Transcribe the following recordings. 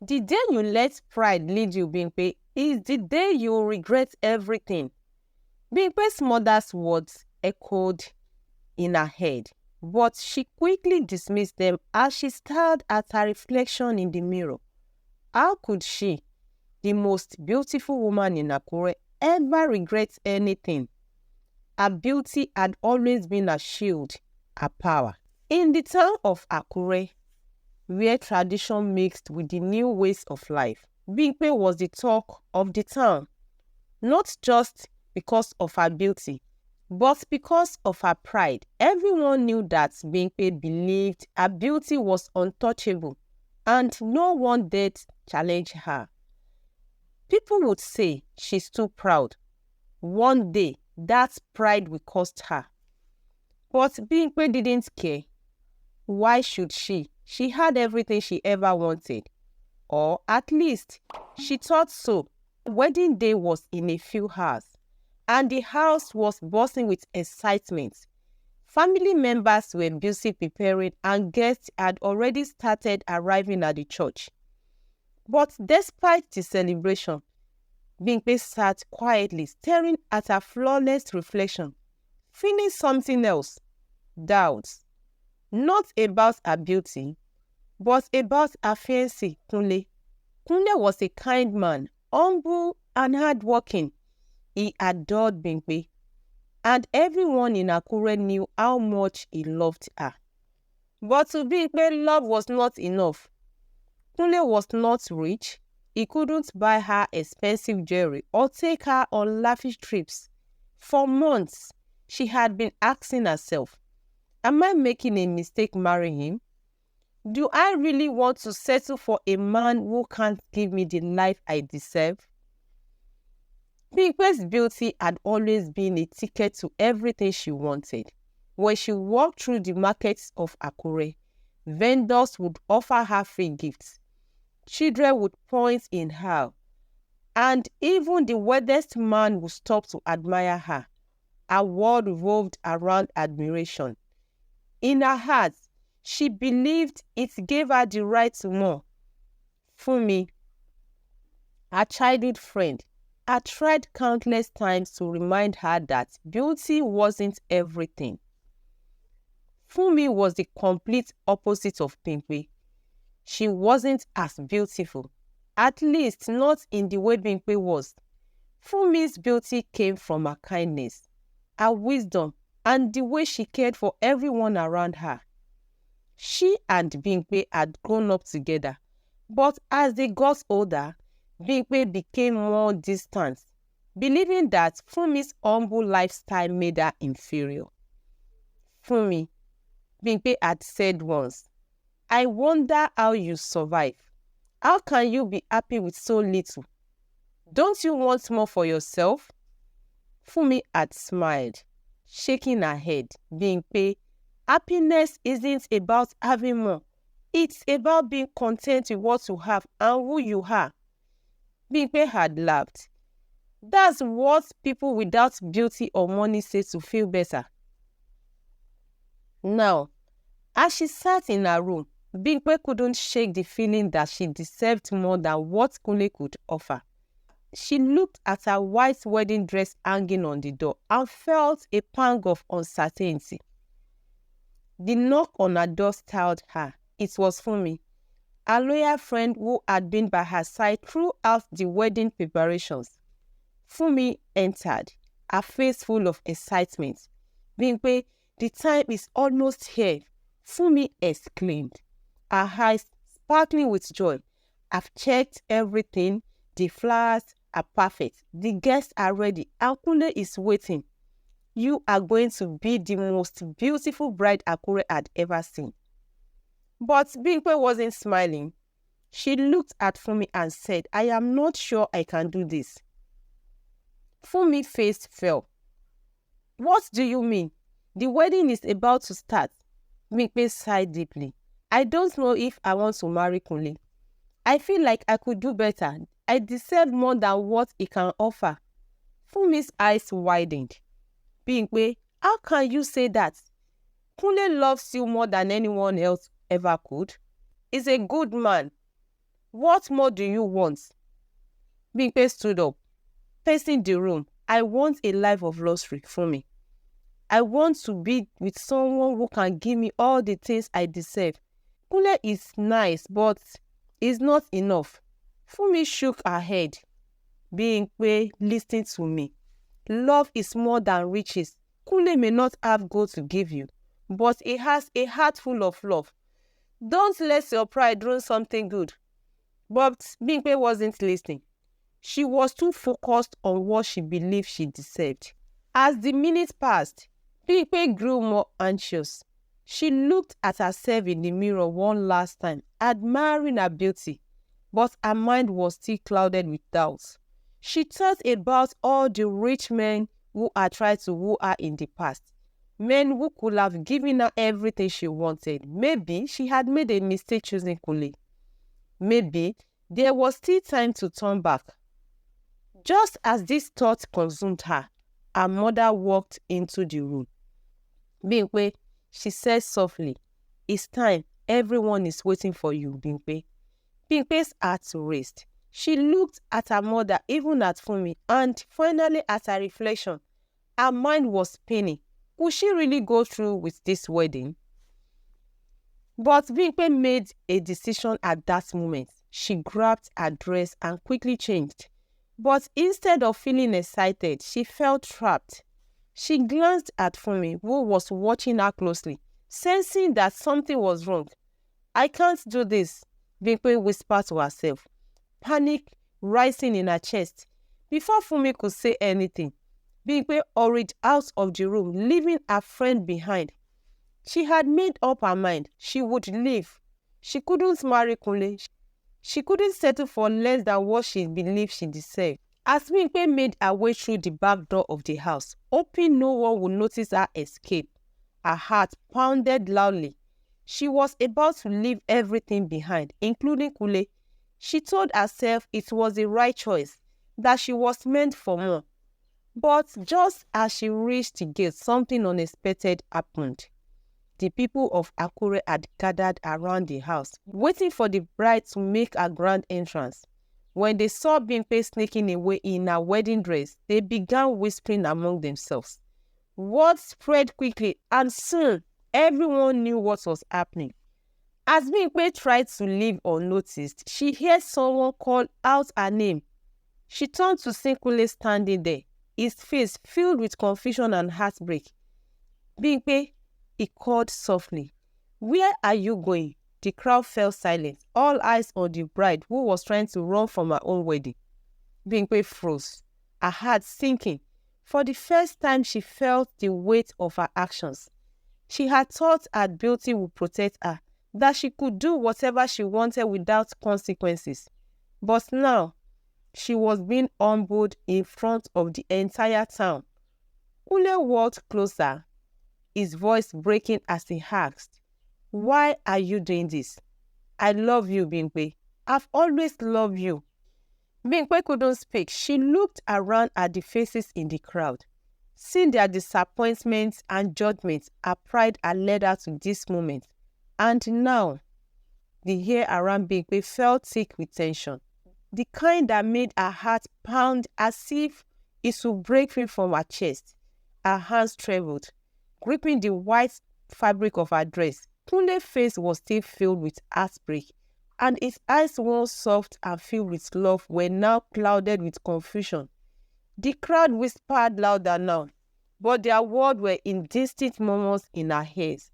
The day you let pride lead you, Bimpe, is the day you regret everything. Bimpe's mother's words echoed in her head, but she quickly dismissed them as she stared at her reflection in the mirror. How could she, the most beautiful woman in Akure, ever regret anything? Her beauty had always been a shield, a power. In the town of Akure, where tradition mixed with the new ways of life, Bimpe was the talk of the town, not just because of her beauty, but because of her pride. Everyone knew that Bimpe believed her beauty was untouchable, and no one dared challenge her. People would say she's too proud. One day, that pride will cost her. But Bimpe didn't care. Why should she? She had everything she ever wanted. Or at least, she thought so. Wedding day was in a few hours, and the house was buzzing with excitement. Family members were busy preparing, and guests had already started arriving at the church. But despite the celebration, Bimpe sat quietly staring at her flawless reflection, feeling something else, doubts. Not about her beauty, but about her fiancé, Kunle. Kunle was a kind man, humble and hardworking. He adored Bimpe, and everyone in Akure knew how much he loved her. But to Bimpe, love was not enough. Kunle was not rich. He couldn't buy her expensive jewelry or take her on lavish trips. For months, she had been asking herself, am I making a mistake marrying him? Do I really want to settle for a man who can't give me the life I deserve? Bimpe's beauty had always been a ticket to everything she wanted. When she walked through the markets of Akure, vendors would offer her free gifts. Children would point in her, and even the wealthiest man would stop to admire her. Her world revolved around admiration. In her heart, she believed it gave her the right to more. Funmi, her childhood friend, had tried countless times to remind her that beauty wasn't everything. Funmi was the complete opposite of Bimpe. She wasn't as beautiful, at least not in the way Bimpe was. Funmi's beauty came from her kindness, her wisdom, and the way she cared for everyone around her. She and Bimpe had grown up together, but as they got older, Bimpe became more distant, believing that Funmi's humble lifestyle made her inferior. Funmi, Bimpe had said once, I wonder how you survive. How can you be happy with so little? Don't you want more for yourself? Funmi had smiled, shaking her head. Bimpe, happiness isn't about having more. It's about being content with what you have and who you are. Bimpe had laughed. That's what people without beauty or money say to feel better. Now, as she sat in her room, Bimpe couldn't shake the feeling that she deserved more than what Kunle could offer. She looked at her white wedding dress hanging on the door and felt a pang of uncertainty. The knock on her door startled her. It was Funmi, a loyal friend who had been by her side throughout the wedding preparations. Funmi entered, her face full of excitement. Bimpe, the time is almost here, Funmi exclaimed, her eyes sparkling with joy. I've checked everything. The flowers are perfect. The guests are ready. And Kunle is waiting. You are going to be the most beautiful bride Akure had ever seen. But Bimpe wasn't smiling. She looked at Funmi and said, I am not sure I can do this. Funmi's face fell. What do you mean? The wedding is about to start. Bimpe sighed deeply. I don't know if I want to marry Kunle. I feel like I could do better. I deserve more than what he can offer. Funmi's eyes widened. Bimpe, how can you say that? Kunle loves you more than anyone else ever could. He's a good man. What more do you want? Bimpe stood up, pacing the room. I want a life of luxury, Funmi. I want to be with someone who can give me all the things I deserve. Kunle is nice, but it's not enough. Funmi shook her head. Bimpe, listen to me. Love is more than riches. Kunle may not have gold to give you, but he has a heart full of love. Don't let your pride ruin something good. But Bimpe wasn't listening. She was too focused on what she believed she deserved. As the minutes passed, Bimpe grew more anxious. She looked at herself in the mirror one last time, admiring her beauty, but her mind was still clouded with doubts. She thought about all the rich men who had tried to woo her in the past. Men who could have given her everything she wanted. Maybe she had made a mistake choosing Kunle. Maybe there was still time to turn back. Just as this thought consumed her, her mother walked into the room. Bimpe, she said softly, "It's time. Everyone is waiting for you, Bimpe." Bimpe's heart raced. She looked at her mother, even at Funmi, and finally at her reflection. Her mind was spinning. Would she really go through with this wedding? But Bimpe made a decision at that moment. She grabbed her dress and quickly changed. But instead of feeling excited, she felt trapped. She glanced at Funmi, who was watching her closely, sensing that something was wrong. "I can't do this," Bimpe whispered to herself, panic rising in her chest. Before Funmi could say anything, Bimpe hurried out of the room, leaving her friend behind. She had made up her mind. She would leave. She couldn't marry Kunle. She couldn't settle for less than what she believed she deserved. As Bimpe made her way through the back door of the house, hoping no one would notice her escape, her heart pounded loudly. She was about to leave everything behind, including Kunle. She told herself it was the right choice, that she was meant for more. But just as she reached the gate, something unexpected happened. The people of Akure had gathered around the house, waiting for the bride to make her grand entrance. When they saw Bimpe sneaking away in her wedding dress, they began whispering among themselves. Word spread quickly, and soon everyone knew what was happening. As Bimpe tried to leave unnoticed, she heard someone call out her name. She turned to see Kunle standing there, his face filled with confusion and heartbreak. "Bimpe," he called softly. "Where are you going?" The crowd fell silent, all eyes on the bride who was trying to run from her own wedding. Bimpe froze, her heart sinking. For the first time, she felt the weight of her actions. She had thought her beauty would protect her, that she could do whatever she wanted without consequences. But now, she was being humbled in front of the entire town. Kunle walked closer, his voice breaking as he asked, "Why are you doing this?" "I love you, Bimpe. I've always loved you." Bimpe couldn't speak. She looked around at the faces in the crowd. Seeing their disappointments and judgments, her pride had led her to this moment. And now, the hair around Bimpe felt thick with tension, the kind that made her heart pound as if it would break free from her chest. Her hands trembled, gripping the white fabric of her dress. Kunle's face was still filled with heartbreak, and his eyes, once soft and filled with love, were now clouded with confusion. The crowd whispered louder now, but their words were indistinct murmurs in her ears.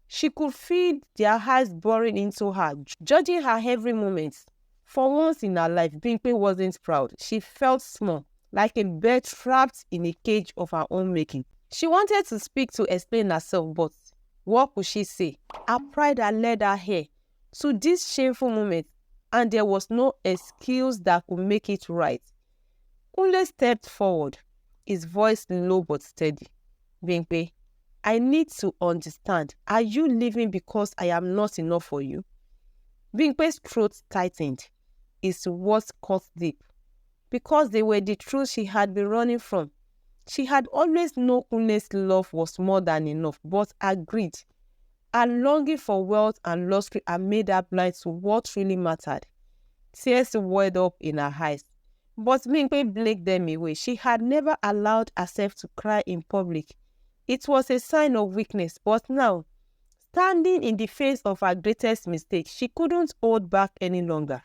She could feel their eyes boring into her, judging her every moment. For once in her life, Bimpe wasn't proud. She felt small, like a bird trapped in a cage of her own making. She wanted to speak to explain herself, but what could she say? Her pride had led her here to this shameful moment, and there was no excuse that could make it right. Kunle stepped forward, his voice low but steady. "Bimpe, I need to understand. Are you leaving because I am not enough for you?" Bimpe's throat tightened. His words cut deep, because they were the truth she had been running from. She had always known Kunle's love was more than enough, but her greed, her longing for wealth and luxury had made her blind to what really mattered. Tears welled up in her eyes. But Bimpe blinked them away. She had never allowed herself to cry in public. It was a sign of weakness, but now, standing in the face of her greatest mistake, she couldn't hold back any longer.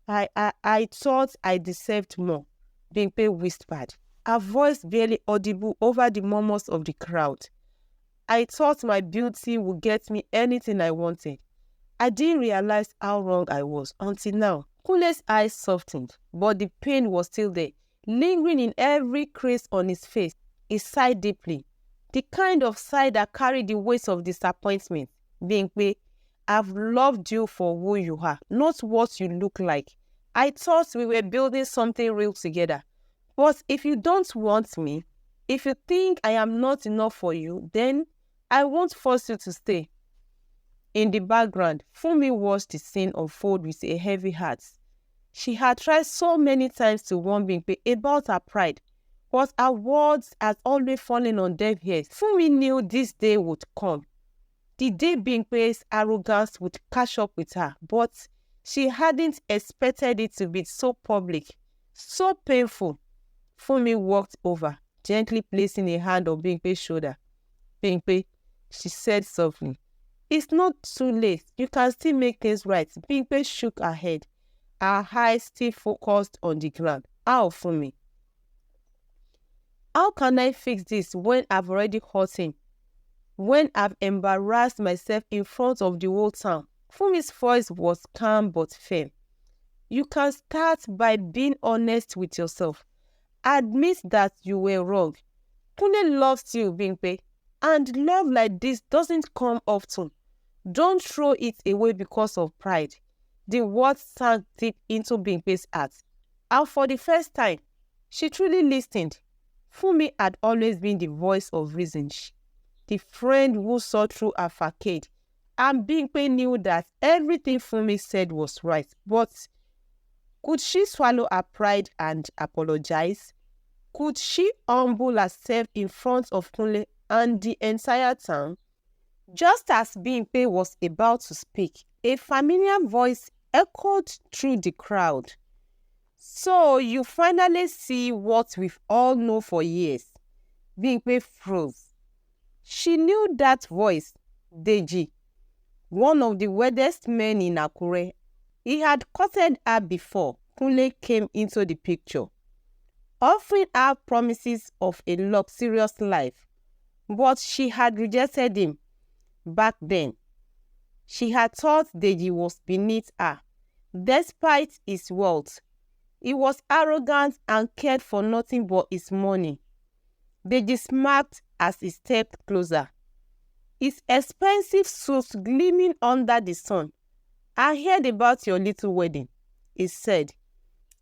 I thought I deserved more, Bimpe whispered, her voice barely audible over the murmurs of the crowd. I thought my beauty would get me anything I wanted. I didn't realize how wrong I was until now. Kunle's eyes softened, but the pain was still there, lingering in every crease on his face. He sighed deeply, the kind of sigh that carried the weight of disappointment. Bimpe, I've loved you for who you are, not what you look like. I thought we were building something real together. But if you don't want me, if you think I am not enough for you, then I won't force you to stay. In the background, Funmi watched the scene unfold with a heavy heart. She had tried so many times to warn Bimpe about her pride, but her words had always fallen on deaf ears. Funmi knew this day would come. The day Bimpe's arrogance would catch up with her, but she hadn't expected it to be so public, so painful. Funmi walked over, gently placing a hand on Bimpe's shoulder. Bimpe, she said softly, it's not too late. You can still make things right. Bimpe shook her head, her eyes still focused on the ground. How, Funmi? How can I fix this when I've already hurt him? When I've embarrassed myself in front of the whole town? Funmi's voice was calm but firm. You can start by being honest with yourself. Admit that you were wrong. Kunle loves you, Bimpe, and love like this doesn't come often. Don't throw it away because of pride. The words sank deep into Bimpe's heart. And for the first time, she truly listened. Funmi had always been the voice of reason, the friend who saw through her facade. And Bimpe knew that everything Funmi said was right. But could she swallow her pride and apologize? Could she humble herself in front of Kunle and the entire town? Just as Bimpe was about to speak, a familiar voice echoed through the crowd. So you finally see what we've all known for years. Bimpe froze. She knew that voice, Deji, one of the weirdest men in Akure. He had courted her before Kunle came into the picture, offering her promises of a luxurious life. But she had rejected him. Back then, she had thought Deji was beneath her. Despite his wealth, he was arrogant and cared for nothing but his money. Deji smirked as he stepped closer, his expensive suit gleaming under the sun. I heard about your little wedding, he said,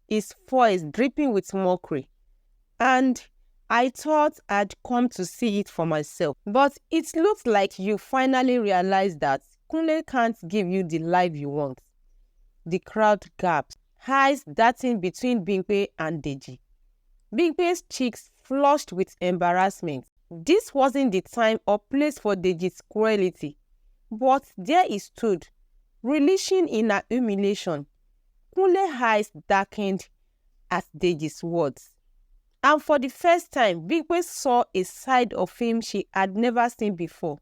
his voice dripping with mockery. And I thought I'd come to see it for myself. But it looks like you finally realized that Kunle can't give you the life you want. The crowd gasped, eyes darting between Bimpe and Deji. Bimpe's cheeks flushed with embarrassment. This wasn't the time or place for Deji's cruelty. But there he stood, relishing in her humiliation. Kunle's eyes darkened at Deji's words. And for the first time, Bimpe saw a side of him she had never seen before.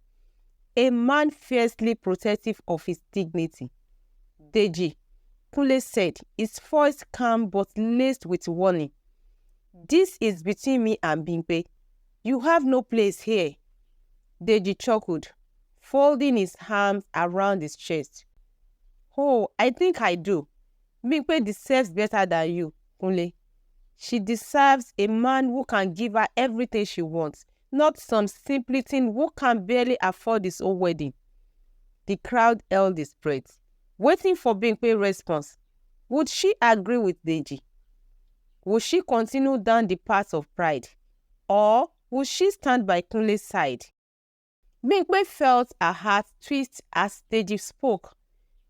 A man fiercely protective of his dignity. Deji, Kunle said, his voice calm but laced with warning. This is between me and Bimpe. You have no place here. Deji chuckled, folding his arms around his chest. Oh, I think I do. Bimpe deserves better than you, Kunle. She deserves a man who can give her everything she wants, not some simpleton who can barely afford his own wedding. The crowd held its breath, waiting for Bimpe's response. Would she agree with Deji? Would she continue down the path of pride? Or would she stand by Kunle's side? Bimpe felt her heart twist as Deji spoke.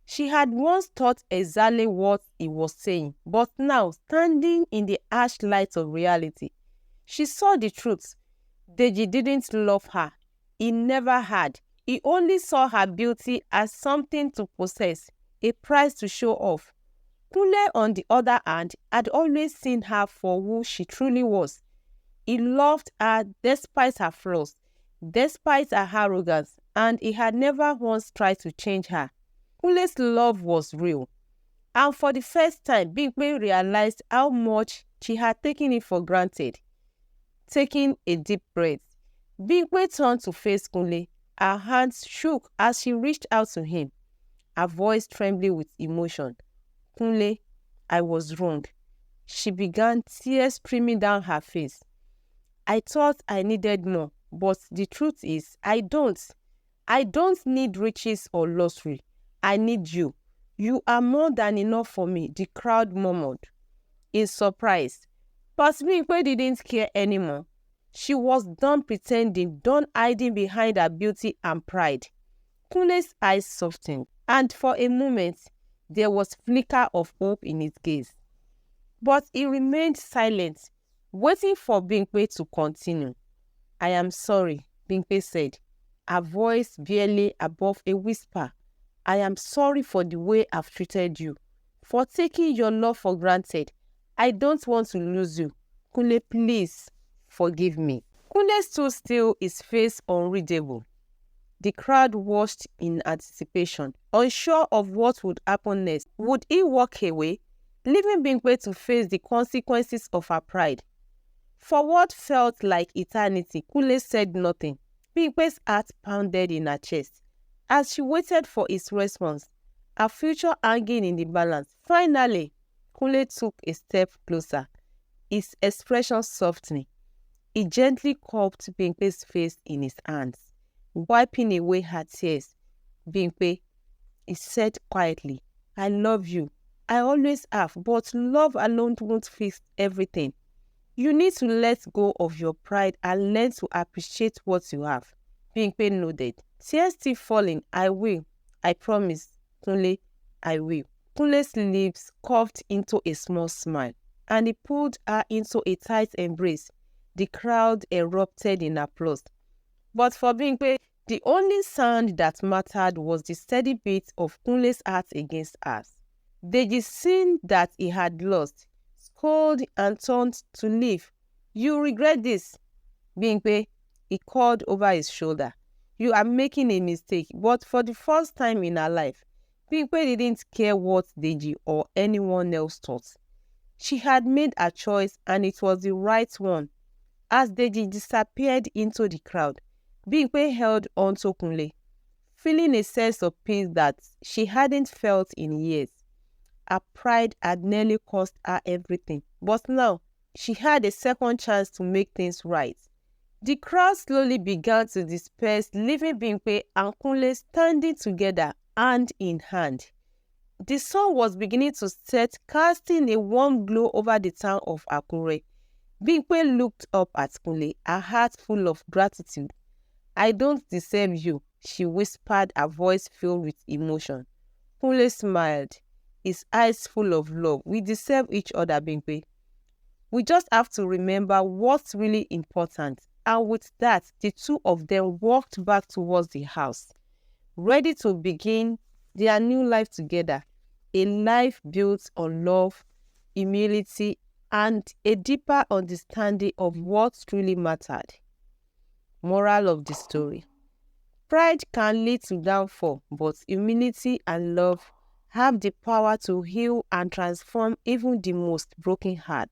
She had once thought exactly what he was saying, but now, standing in the harsh light of reality, she saw the truth. Deji didn't love her. He never had. He only saw her beauty as something to possess, a prize to show off. Kunle, on the other hand, had always seen her for who she truly was. He loved her despite her flaws, despite her arrogance, and he had never once tried to change her. Kunle's love was real. And for the first time, Bimpe realized how much she had taken it for granted. Taking a deep breath, Bimpe turned to face Kunle. Her hands shook as she reached out to him, her voice trembling with emotion. "Kunle, I was wrong." She began, tears streaming down her face. "I thought I needed more, but the truth is, I don't. I don't need riches or luxury. I need you. You are more than enough for me," the crowd murmured in surprise. But Bimpe didn't care anymore. She was done pretending, done hiding behind her beauty and pride. Kunle's eyes softened, and for a moment, there was a flicker of hope in his gaze. But he remained silent, waiting for Bimpe to continue. "I am sorry," Bimpe said, her voice barely above a whisper. "I am sorry for the way I've treated you, for taking your love for granted. I don't want to lose you. Kunle, please forgive me." Kunle stood still, his face unreadable. The crowd watched in anticipation, unsure of what would happen next. Would he walk away, leaving Bimpe to face the consequences of her pride? For what felt like eternity, Kunle said nothing. Bimpe's heart pounded in her chest as she waited for his response, her future hanging in the balance. Finally, Kunle took a step closer, his expression softening. He gently cupped Bimpe's face in his hands, wiping away her tears. "Bimpe," he said quietly, "I love you. I always have, but love alone won't fix everything. You need to let go of your pride and learn to appreciate what you have." Bimpe nodded, tears still falling. "I will. I promise. Kunle, I will." Kunle's lips curved into a small smile, and he pulled her into a tight embrace. The crowd erupted in applause. But for Bimpe, the only sound that mattered was the steady beat of Kunle's heart against hers. Deji, seeing that he had lost, scolded and turned to leave. "You regret this, Bimpe," he called over his shoulder. "You are making a mistake." But for the first time in her life, Bimpe didn't care what Deji or anyone else thought. She had made a choice, and it was the right one. As Deji disappeared into the crowd, Bimpe held on to Kunle, feeling a sense of peace that she hadn't felt in years. Her pride had nearly cost her everything, but now she had a second chance to make things right. The crowd slowly began to disperse, leaving Bimpe and Kunle standing together, hand in hand. The sun was beginning to set, casting a warm glow over the town of Akure. Bimpe looked up at Kunle, her heart full of gratitude. "I don't deserve you," she whispered, her voice filled with emotion. Kunle smiled, his eyes full of love. "We deserve each other, Bimpe. We just have to remember what's really important." And with that, the two of them walked back towards the house, ready to begin their new life together. A life built on love, humility, and a deeper understanding of what truly mattered. Moral of the story: pride can lead to downfall, but humility and love have the power to heal and transform even the most broken heart.